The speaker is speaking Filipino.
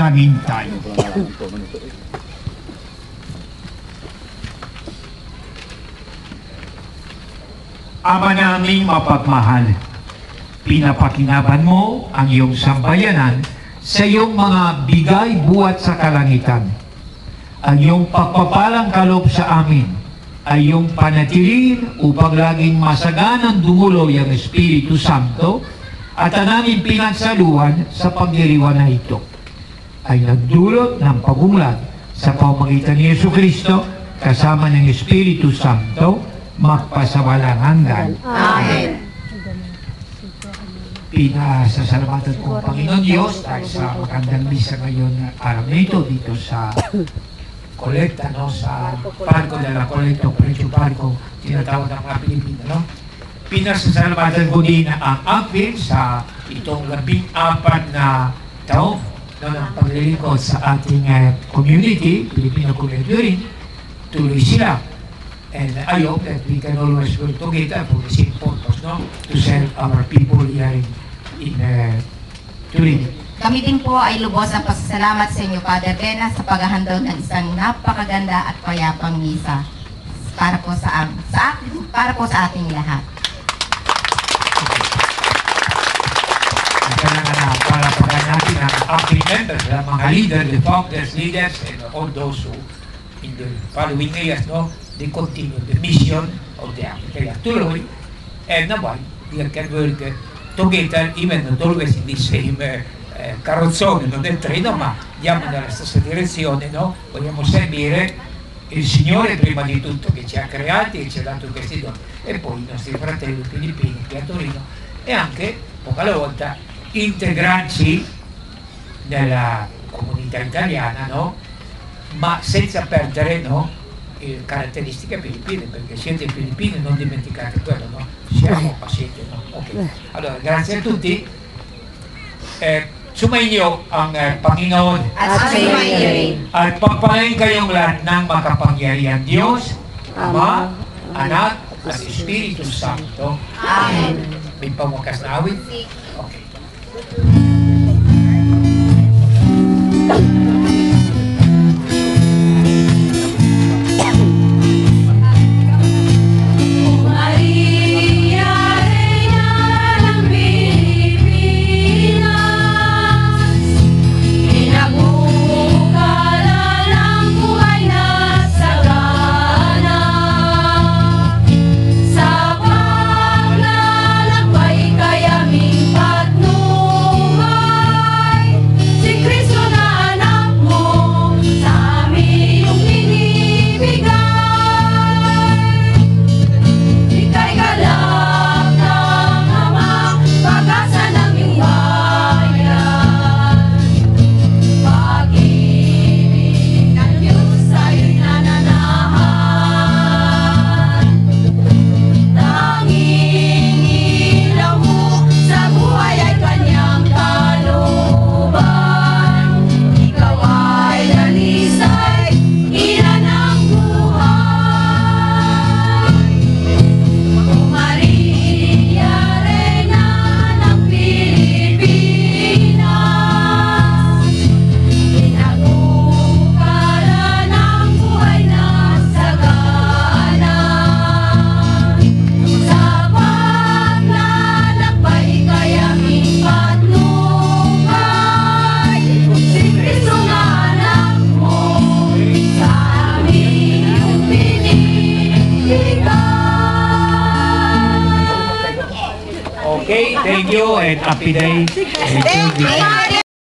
Manalangin tayo. Ama naming mapagmahal, pinapakinaban mo ang iyong sambayanan sa iyong mga bigay buhat sa kalangitan. Ang iyong pagpapalang kaloob sa amin ay iyong panatiliin upang laging masaganang dumuloy ang Espiritu Santo at ang aming pinagsaluhan sa pagdiriwan na ito ay nagdulot ng pagunlad sa pamamagitan ni Jesucristo kasama ng Espiritu Santo magpasawalang hanggan. Amen. Pinasasalamatan ko Panginoon Diyos dahil sa magandang misa ngayon araw na ito dito sa kolekta, no? Sa Parco de la Colecta, Precio Parco, tinatawag ng mga Pilipino, no? Pinasasalamatan ko din ang APIL sa itong 14 na taon, no, ng paglilingkod sa ating community, Filipino community rin. Tuloy sila. And I hope that we can always work together for the same purpose, no? To serve our people here in Turin. Kami din po ay lubos ang pasasalamat sa inyo, Father Bena, sa paghahandog ng isang napakaganda at payapang misa para po sa ating lahat. Para pagkain natin ang active members, mga leaders, the founders, leaders, and all those who in the following years, no? They continue the mission of the act. Kaya tuloy, and naman, we can work together, even not always in the same carrozzone, no, del treno, ma andiamo nella stessa direzione, no? Vogliamo servire il Signore prima di tutto che ci ha creati e ci ha dato questi doni, e poi i nostri fratelli filippini qui a Torino, e anche, poco alla volta, integrarci nella comunità italiana, no? Ma senza perdere, no? Caratteristiche filippine, perché siete filippini, non dimenticate quello, no? Siamo pazienti, no? Okay. Allora, grazie a tutti. Sumainyo ang Panginoon At sumainyo. at pagpalain kayong lahat ng makapangyarihan Diyos, Ama, Anak, at Espiritu Santo. Amen. May pamwakas na awit? Okay. Okay, thank you and happy day.